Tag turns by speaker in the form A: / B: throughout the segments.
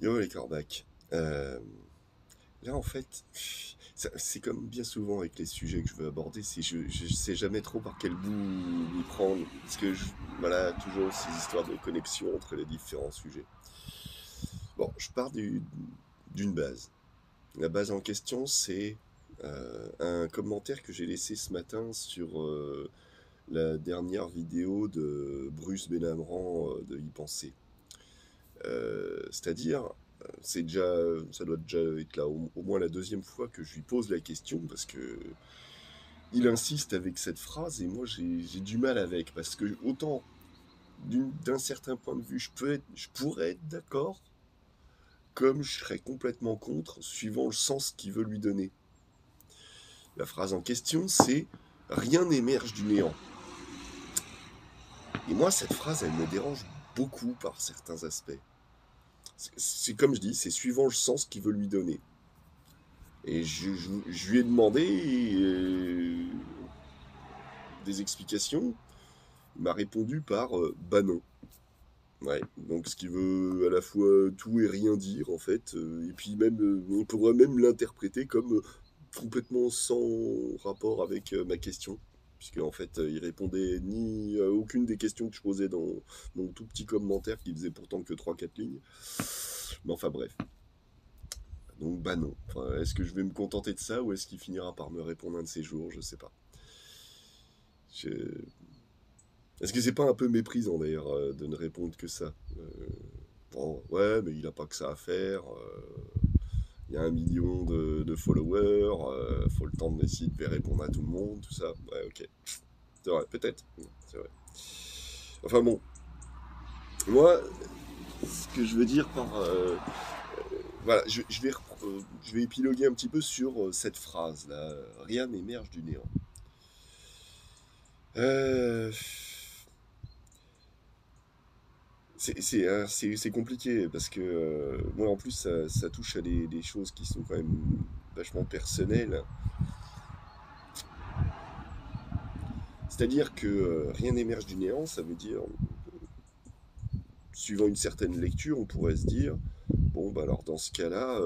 A: Yo les corbacs. Là en fait, c'est comme bien souvent avec les sujets que je veux aborder, c'est je sais jamais trop par quel bout m'y prendre, parce que voilà, toujours ces histoires de connexion entre les différents sujets. Bon, je pars d'une base. La base en question, c'est un commentaire que j'ai laissé ce matin sur la dernière vidéo de Bruce Benamran de Y Penser. C'est-à-dire, ça doit déjà être là au moins la deuxième fois que je lui pose la question parce que il insiste avec cette phrase et moi j'ai du mal avec parce que autant d'un certain point de vue je pourrais être d'accord comme je serais complètement contre suivant le sens qu'il veut lui donner. La phrase en question c'est rien n'émerge du néant. Et moi cette phrase elle me dérange beaucoup par certains aspects. C'est comme je dis, c'est suivant le sens qu'il veut lui donner. Et je lui ai demandé des explications. Il m'a répondu par bah non. Ouais, donc ce qui veut à la fois tout et rien dire en fait. Et puis même, on pourrait même l'interpréter comme complètement sans rapport avec ma question. Puisque en fait, il répondait ni à aucune des questions que je posais dans mon tout petit commentaire qui faisait pourtant que 3 4 lignes. Mais enfin bref. Donc bah non. Enfin, est-ce que je vais me contenter de ça ou est-ce qu'il finira par me répondre un de ces jours? Je sais pas. Je- Est-ce que c'est pas un peu méprisant d'ailleurs de ne répondre que ça? Bon, ouais, mais il a pas que ça à faire. Il y a 1 million de followers. Faut le temps d'essayer de répondre à tout le monde, tout ça. Ouais, ok. C'est vrai, peut-être. C'est vrai. Enfin bon, moi, ce que je veux dire par voilà, je vais épiloguer un petit peu sur cette phrase là. Rien n'émerge du néant. Euh, c'est compliqué parce que moi en plus ça touche à des choses qui sont quand même vachement personnelles. C'est-à-dire que rien n'émerge du néant, ça veut dire, suivant une certaine lecture, on pourrait se dire, bon bah alors dans ce cas-là,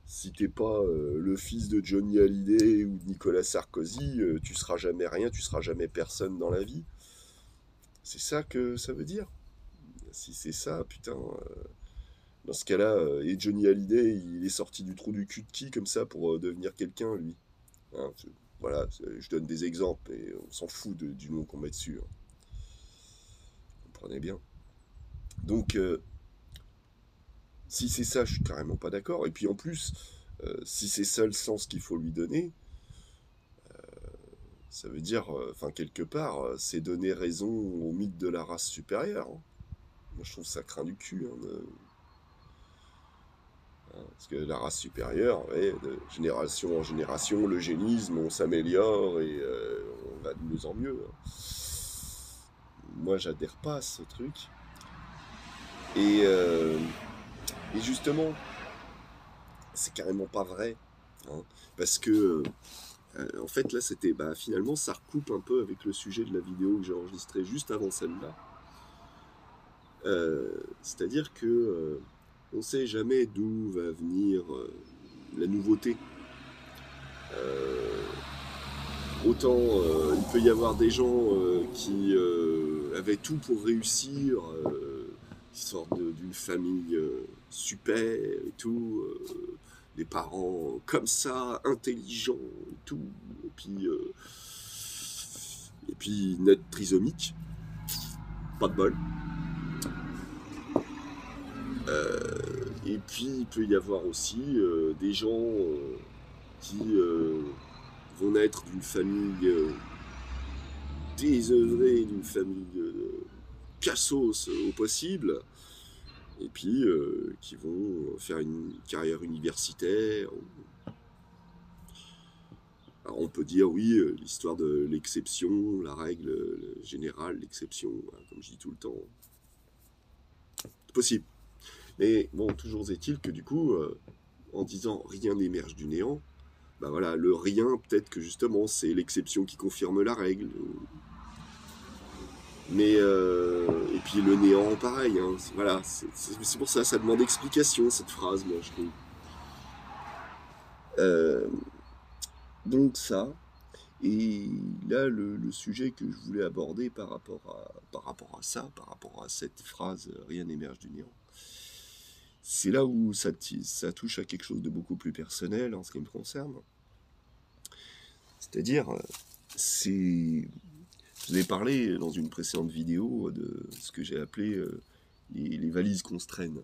A: si t'es pas le fils de Johnny Hallyday ou de Nicolas Sarkozy, tu seras jamais rien, tu seras jamais personne dans la vie. C'est ça que ça veut dire. Si c'est ça, putain, dans ce cas-là, et Johnny Hallyday, il est sorti du trou du cul de qui comme ça pour devenir quelqu'un, lui. Hein, voilà, je donne des exemples, et on s'en fout du nom qu'on met dessus. Hein. Vous comprenez bien. Donc, si c'est ça, je suis carrément pas d'accord. Et puis en plus, si c'est ça le sens qu'il faut lui donner, ça veut dire, enfin, quelque part, c'est donner raison au mythe de la race supérieure. Hein. Moi, je trouve ça craint du cul. Hein, parce que la race supérieure, ouais, de génération en génération, l'eugénisme, on s'améliore et on va de mieux en mieux. Hein. Moi, j'adhère pas à ce truc. Et, euh, et justement, c'est carrément pas vrai. Hein, parce que, en fait, là, c'était, bah, finalement, ça recoupe un peu avec le sujet de la vidéo que j'ai enregistrée juste avant celle-là. C'est-à-dire que on ne sait jamais d'où va venir la nouveauté. Euh, Autant il peut y avoir des gens qui avaient tout pour réussir, qui sortent d'une famille super et tout, des parents comme ça, intelligents et tout, et puis net trisomique, pas de bol. Et puis il peut y avoir aussi des gens qui vont naître d'une famille désœuvrée, d'une famille cassos au possible, et puis qui vont faire une carrière universitaire. Alors on peut dire oui, l'histoire de l'exception, la règle générale, l'exception, hein, comme je dis tout le temps. C'est possible. Mais bon, toujours est-il que du coup, en disant rien n'émerge du néant, bah voilà, le rien, peut-être que justement, c'est l'exception qui confirme la règle. Et puis le néant, pareil. Hein. Voilà, c'est pour ça, ça demande explication, cette phrase, moi, je trouve. Euh, donc ça. Et là, le sujet que je voulais aborder par rapport à ça, par rapport à cette phrase rien n'émerge du néant, c'est là où ça touche à quelque chose de beaucoup plus personnel en ce qui me concerne. C'est-à-dire, c'est. Je vous ai parlé dans une précédente vidéo de ce que j'ai appelé les valises qu'on se traîne.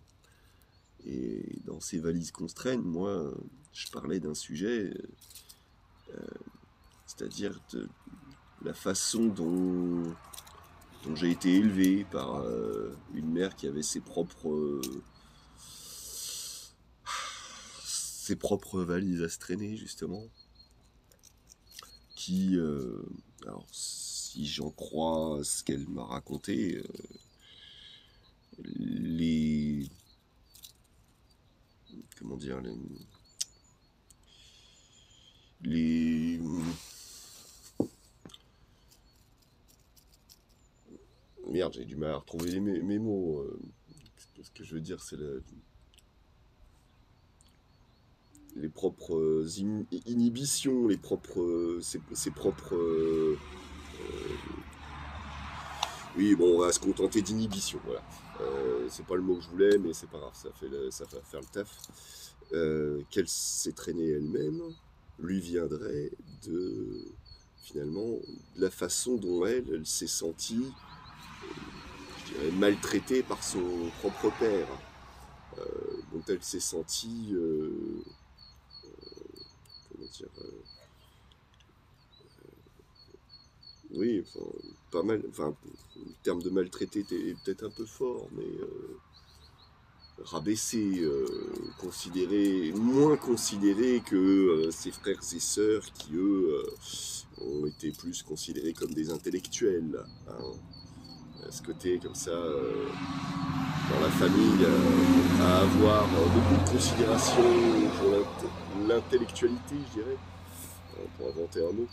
A: Et dans ces valises qu'on se traîne, moi, je parlais d'un sujet, c'est-à-dire de la façon dont j'ai été élevé par une mère qui avait ses propres valises à se traîner, justement, qui, alors si j'en crois ce qu'elle m'a raconté, les... comment dire, les merde, j'ai du mal à retrouver mes mots. Ce que je veux dire, c'est les propres inhibitions, ses propres... oui, bon, on va se contenter d'inhibition, voilà. C'est pas le mot que je voulais, mais c'est pas grave, ça va faire le taf. Qu'elle s'est traînée elle-même lui viendrait finalement, de la façon dont elle s'est sentie, je dirais, maltraitée par son propre père, dont elle s'est sentie, comment dire, oui, enfin, pas mal, enfin, le terme de maltraité est peut-être un peu fort, mais rabaissé, moins considéré que ses frères et sœurs qui, eux, ont été plus considérés comme des intellectuels. Hein. Ce côté, comme ça, dans la famille, à avoir beaucoup de considération pour l'intellectualité, je dirais, pour inventer un mot.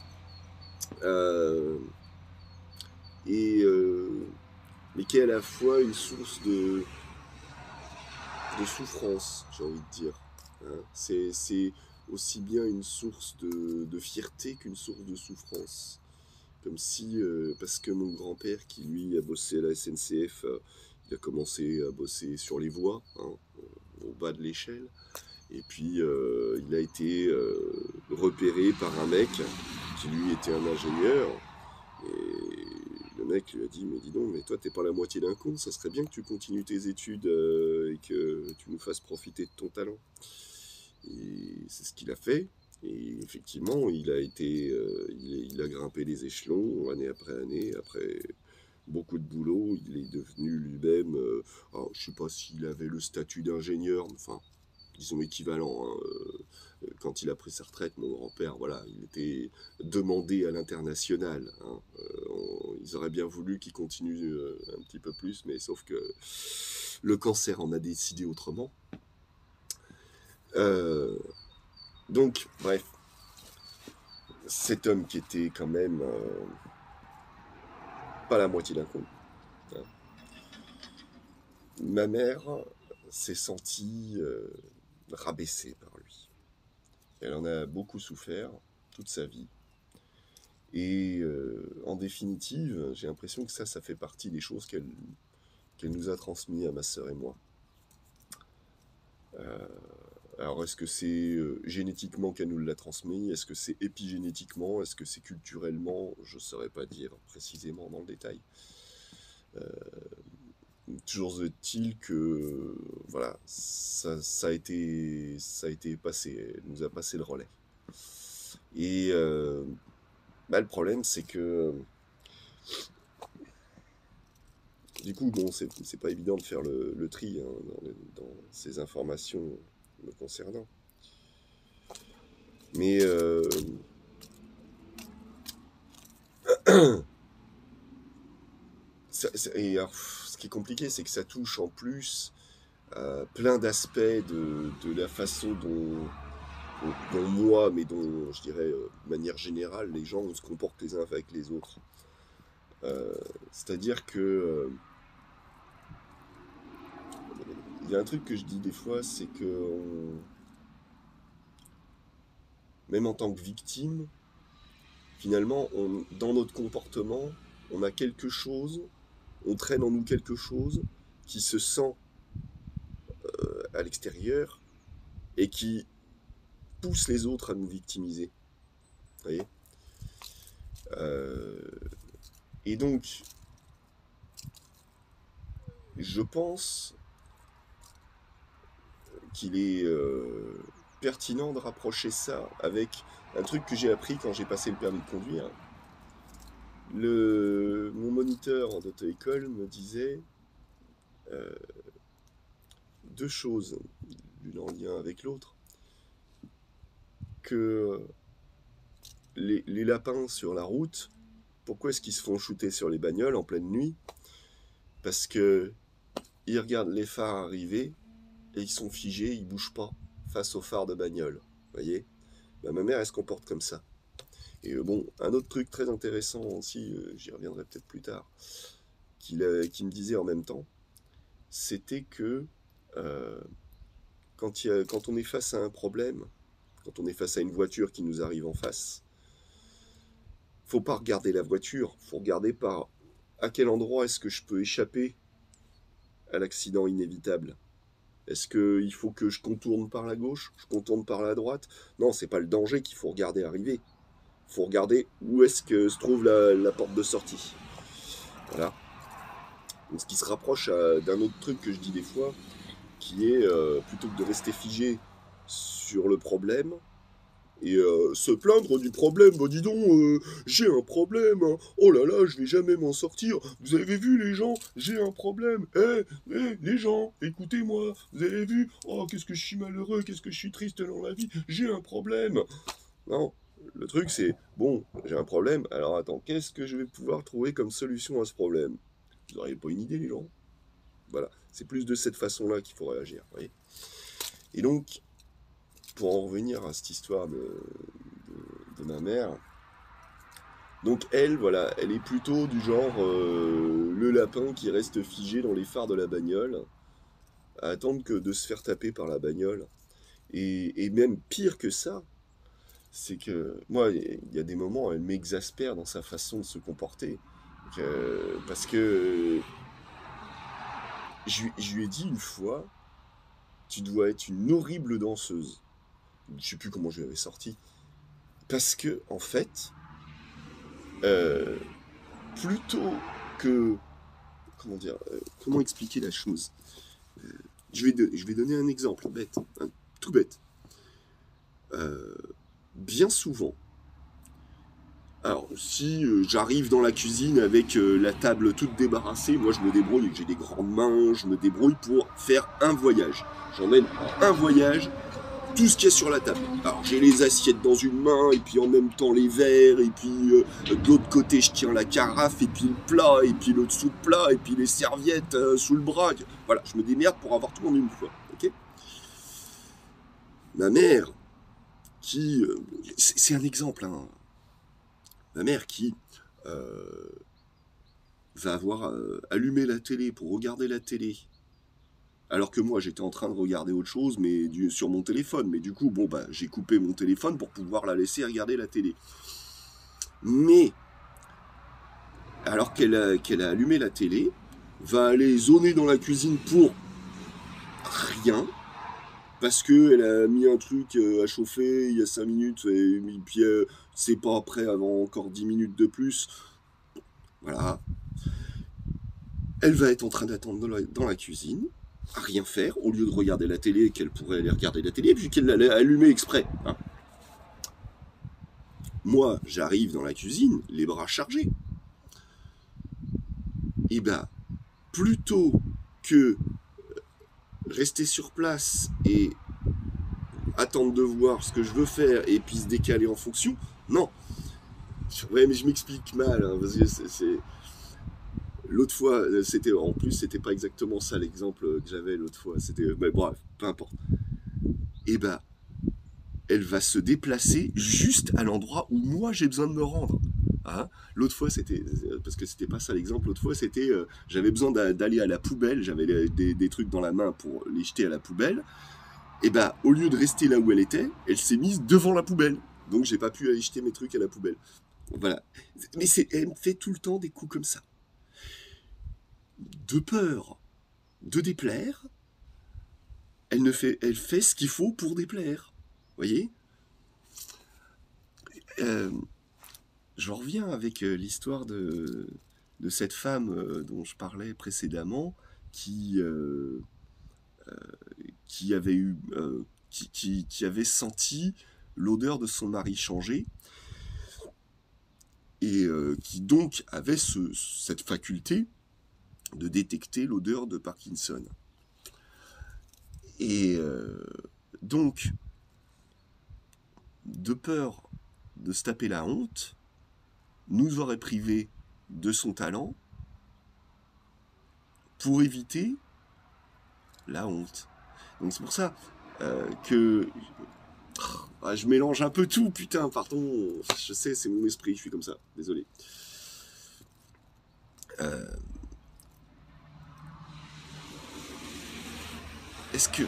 A: Mais qui est à la fois une source de souffrance, j'ai envie de dire. Hein. C'est aussi bien une source de fierté qu'une source de souffrance. Comme si, parce que mon grand-père, qui lui a bossé à la SNCF, il a commencé à bosser sur les voies, hein, au bas de l'échelle, et puis il a été repéré par un mec qui lui était un ingénieur, et le mec lui a dit, mais dis donc, mais toi t'es pas la moitié d'un con, ça serait bien que tu continues tes études et que tu nous fasses profiter de ton talent. Et c'est ce qu'il a fait. Et effectivement, il a grimpé les échelons année après année, après beaucoup de boulot. Il est devenu lui-même, alors, je ne sais pas s'il avait le statut d'ingénieur, enfin, disons équivalent. Hein, quand il a pris sa retraite, mon grand-père, voilà, il était demandé à l'international. Hein, ils auraient bien voulu qu'il continue un petit peu plus, mais sauf que le cancer en a décidé autrement. Donc, bref, cet homme qui était quand même pas la moitié d'un con. Hein. Ma mère s'est sentie rabaissée par lui. Elle en a beaucoup souffert toute sa vie. Et en définitive, j'ai l'impression que ça fait partie des choses qu'elle nous a transmises à ma sœur et moi. Alors, est-ce que c'est génétiquement qu'elle nous l'a transmis? Est-ce que c'est épigénétiquement? Est-ce que c'est culturellement? Je ne saurais pas dire précisément dans le détail. Toujours est-il que voilà, ça a été passé. Elle nous a passé le relais. Et le problème, c'est que du coup, bon, c'est pas évident de faire le tri hein, dans ces informations me concernant. Mais et alors, ce qui est compliqué, c'est que ça touche en plus plein d'aspects de la façon dont moi, mais dont je dirais de manière générale, les gens se comportent les uns avec les autres. C'est-à-dire que il y a un truc que je dis des fois, c'est que même en tant que victime, finalement, dans notre comportement, on a quelque chose, on traîne en nous quelque chose qui se sent à l'extérieur et qui pousse les autres à nous victimiser. Vous voyez et donc, je pense qu'il est pertinent de rapprocher ça avec un truc que j'ai appris quand j'ai passé le permis de conduire. Mon moniteur d'auto-école me disait deux choses, l'une en lien avec l'autre, que les lapins sur la route, pourquoi est-ce qu'ils se font shooter sur les bagnoles en pleine nuit? Parce que ils regardent les phares arriver et ils sont figés, ils bougent pas face aux phares de bagnole. Vous voyez? Ben, ma mère, elle se comporte comme ça. Et bon, un autre truc très intéressant aussi, j'y reviendrai peut-être plus tard, qui me disait en même temps, c'était que quand on est face à un problème, quand on est face à une voiture qui nous arrive en face, faut pas regarder la voiture, faut regarder par à quel endroit est-ce que je peux échapper à l'accident inévitable. Est-ce qu'il faut que je contourne par la gauche, je contourne par la droite? Non, c'est pas le danger qu'il faut regarder arriver. Il faut regarder où est-ce que se trouve la porte de sortie. Voilà. Donc, ce qui se rapproche d'un autre truc que je dis des fois, qui est plutôt que de rester figé sur le problème et se plaindre du problème, bah dis donc, j'ai un problème, hein. Oh là là, je vais jamais m'en sortir, vous avez vu les gens, j'ai un problème, les gens, écoutez-moi, vous avez vu, oh qu'est-ce que je suis malheureux, qu'est-ce que je suis triste dans la vie, j'ai un problème. Non, le truc c'est, bon, j'ai un problème, alors attends, qu'est-ce que je vais pouvoir trouver comme solution à ce problème? Vous n'auriez pas une idée les gens? Voilà, c'est plus de cette façon-là qu'il faut réagir, vous voyez. Et donc, pour en revenir à cette histoire de ma mère, donc elle, voilà, elle est plutôt du genre le lapin qui reste figé dans les phares de la bagnole, à attendre que de se faire taper par la bagnole. Et même pire que ça, c'est que moi, il y a des moments, elle m'exaspère dans sa façon de se comporter. Parce que je lui ai dit une fois, tu dois être une horrible danseuse. Je sais plus comment je lui avais sorti. Parce que, en fait, plutôt que... Comment dire comment expliquer la chose je vais donner un exemple bête, tout bête. Bien souvent, alors si j'arrive dans la cuisine avec la table toute débarrassée, moi je me débrouille, j'ai des grandes mains, je me débrouille pour faire un voyage. J'emmène un voyage tout ce qu'il y a sur la table. Alors j'ai les assiettes dans une main, et puis en même temps les verres, et puis de l'autre côté je tiens la carafe, et puis le plat, et puis le dessous de plat, et puis les serviettes sous le bras. Voilà, je me démerde pour avoir tout en une fois. Ok ? Ma mère, qui... c'est un exemple, hein. Ma mère qui va avoir allumé la télé pour regarder la télé, alors que moi j'étais en train de regarder autre chose mais sur mon téléphone, mais du coup bon bah j'ai coupé mon téléphone pour pouvoir la laisser regarder la télé. Mais alors qu'elle a allumé la télé, va aller zoner dans la cuisine pour rien, parce qu'elle a mis un truc à chauffer il y a 5 minutes et puis c'est pas prêt avant encore 10 minutes de plus. Voilà. Elle va être en train d'attendre dans la cuisine, à rien faire, au lieu de regarder la télé, qu'elle pourrait aller regarder la télé, puis qu'elle l'allait allumer exprès. Hein. Moi, j'arrive dans la cuisine, les bras chargés. Et ben, plutôt que rester sur place et attendre de voir ce que je veux faire et puis se décaler en fonction, non. Ouais, mais je m'explique mal, hein, parce que c'est... L'autre fois, en plus, c'était pas exactement ça l'exemple que j'avais l'autre fois. Mais bref, peu importe. Et ben, elle va se déplacer juste à l'endroit où moi j'ai besoin de me rendre. Hein. L'autre fois, c'était, parce que c'était pas ça l'exemple, l'autre fois, c'était, j'avais besoin d'aller à la poubelle, j'avais des trucs dans la main pour les jeter à la poubelle, et bah, au lieu de rester là où elle s'est mise devant la poubelle. Donc, j'ai pas pu aller jeter mes trucs à la poubelle. Voilà. Mais elle me fait tout le temps des coups comme ça. De peur de déplaire, elle fait ce qu'il faut pour déplaire. Vous voyez? Je reviens avec l'histoire de cette femme dont je parlais précédemment, qui, qui avait eu, qui avait senti l'odeur de son mari changer, et qui donc avait cette faculté de détecter l'odeur de Parkinson. Et donc, de peur de se taper la honte, nous aurait privé de son talent pour éviter la honte. Donc c'est pour ça que je mélange un peu tout, putain, pardon, je sais, c'est mon esprit, je suis comme ça, désolé. Est-ce que...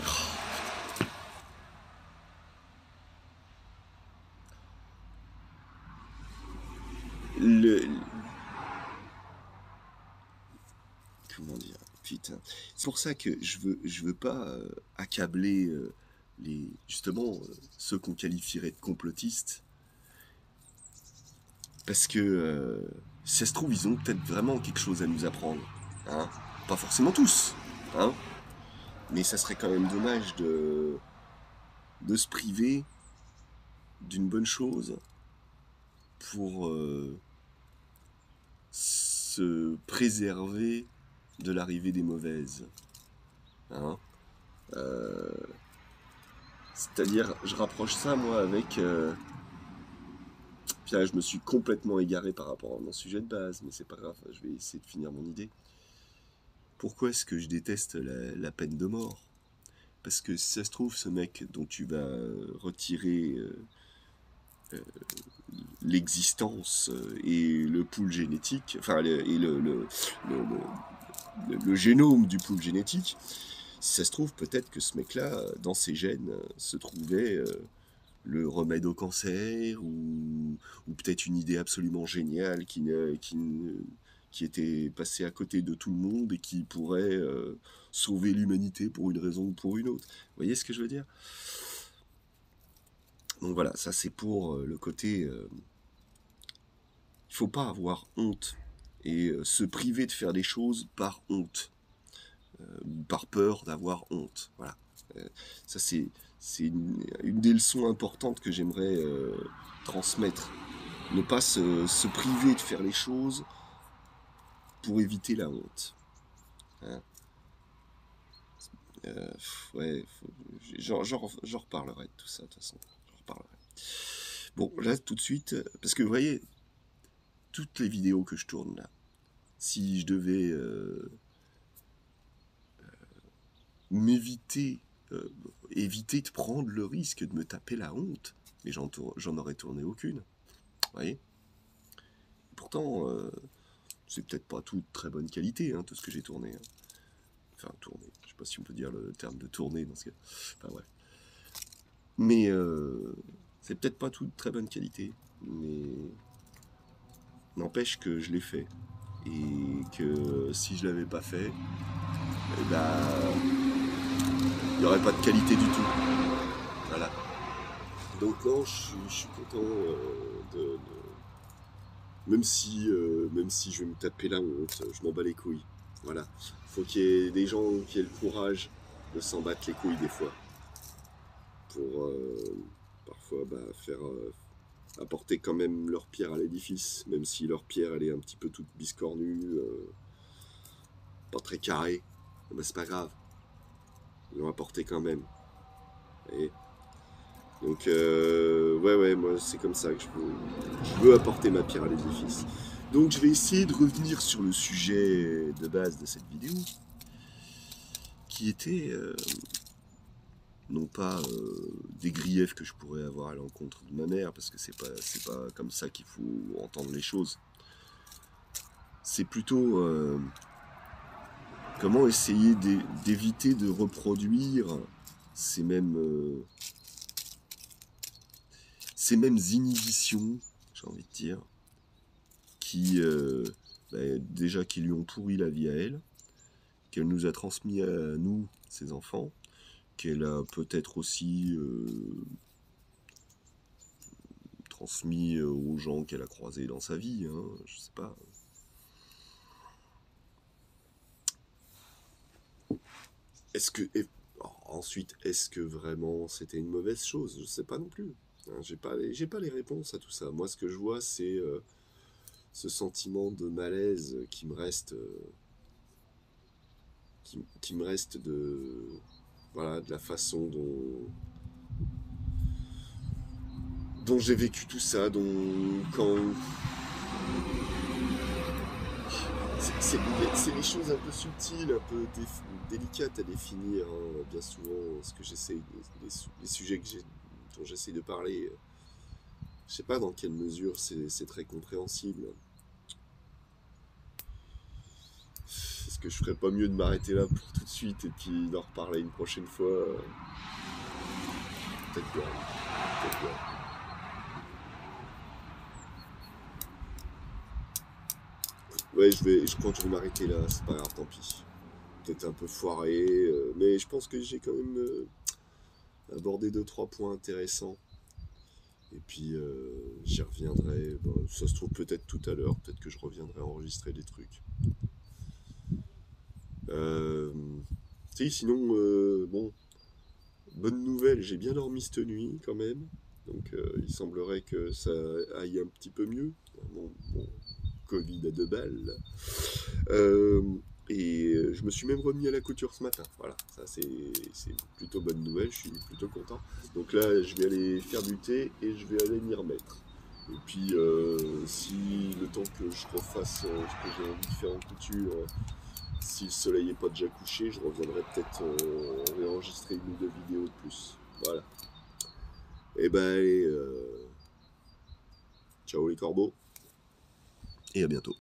A: Comment dire? Putain. C'est pour ça que je veux pas accabler justement ceux qu'on qualifierait de complotistes. Parce que si ça se trouve, ils ont peut-être vraiment quelque chose à nous apprendre. Hein, pas forcément tous. Hein, mais ça serait quand même dommage de se priver d'une bonne chose pour se préserver de l'arrivée des mauvaises. Hein, c'est-à-dire, je rapproche ça, moi, avec... Puis là, je me suis complètement égaré par rapport à mon sujet de base, mais c'est pas grave, je vais essayer de finir mon idée. Pourquoi est-ce que je déteste la peine de mort? Parce que si ça se trouve, ce mec dont tu vas retirer l'existence et le pool génétique, enfin, et le génome du pool génétique, si ça se trouve, peut-être que ce mec-là, dans ses gènes, se trouvait le remède au cancer, ou peut-être une idée absolument géniale qui était passée à côté de tout le monde et qui pourrait sauver l'humanité pour une raison ou pour une autre. Vous voyez ce que je veux dire? Donc voilà, ça c'est pour le côté... il faut pas avoir honte et se priver de faire des choses par honte. Ou par peur d'avoir honte. Voilà. Ça, c'est une des leçons importantes que j'aimerais transmettre. Ne pas se priver de faire les choses pour éviter la honte. Hein, ouais, j'en reparlerai de tout ça, de toute façon. J'en reparlerai. Bon, là, tout de suite, parce que vous voyez, toutes les vidéos que je tourne là, si je devais... éviter de prendre le risque de me taper la honte, mais j'en aurais tourné aucune. Vous voyez? Pourtant, c'est peut-être pas tout de très bonne qualité, hein, tout ce que j'ai tourné. Hein. Enfin, tourné, je sais pas si on peut dire le terme de tourner dans ce cas. Enfin, ouais. Mais c'est peut-être pas tout de très bonne qualité, mais n'empêche que je l'ai fait. Et que si je l'avais pas fait, eh ben, il n'y aurait pas de qualité du tout. Voilà. Donc non, je suis content même si je vais me taper la honte, je m'en bats les couilles. Voilà. Faut qu'il y ait des gens qui aient le courage de s'en battre les couilles des fois. Pour parfois faire apporter quand même leur pierre à l'édifice, même si leur pierre elle est un petit peu toute biscornue, pas très carrée. Mais c'est pas grave. Ils l'ont apporté quand même. Et donc, ouais, moi c'est comme ça que je veux apporter ma pierre à l'édifice. Donc je vais essayer de revenir sur le sujet de base de cette vidéo, qui était non pas des griefs que je pourrais avoir à l'encontre de ma mère, parce que c'est pas comme ça qu'il faut entendre les choses. C'est plutôt comment essayer d'éviter de reproduire ces mêmes inhibitions, j'ai envie de dire, qui déjà qui lui ont pourri la vie à elle, qu'elle nous a transmis à nous, ses enfants, qu'elle a peut-être aussi transmis aux gens qu'elle a croisés dans sa vie, hein, je sais pas. Ensuite, est-ce que vraiment c'était une mauvaise chose? Je sais pas non plus. Hein, j'ai pas les réponses à tout ça. Moi, ce que je vois, c'est ce sentiment de malaise qui me reste voilà, de la façon dont j'ai vécu tout ça, c'est les choses un peu subtiles, un peu délicates à définir, hein, bien souvent, ce que j'essaie, les sujets dont j'essaie de parler, je sais pas dans quelle mesure c'est très compréhensible. Est-ce que je ferais pas mieux de m'arrêter là pour tout de suite et puis d'en reparler une prochaine fois peut-être bien, peut-être bien. Ouais, je crois que je vais m'arrêter là, c'est pas grave, tant pis. Peut-être un peu foiré, mais je pense que j'ai quand même abordé 2-3 points intéressants. Et puis j'y reviendrai, bon, ça se trouve peut-être tout à l'heure, peut-être que je reviendrai enregistrer des trucs. Euh, Si, sinon, bon, bonne nouvelle, j'ai bien dormi cette nuit quand même. Donc il semblerait que ça aille un petit peu mieux. Mon Covid à 2 balles. Euh, je me suis même remis à la couture ce matin. Voilà, ça c'est plutôt bonne nouvelle, je suis plutôt content. Donc là, je vais aller faire du thé et je vais aller m'y remettre. Et puis, si le temps que je refasse ce que j'ai envie de faire en couture, si le soleil n'est pas déjà couché, je reviendrai peut-être réenregistrer une ou deux vidéos de plus. Voilà. Et ben, allez, ciao les corbeaux, et à bientôt.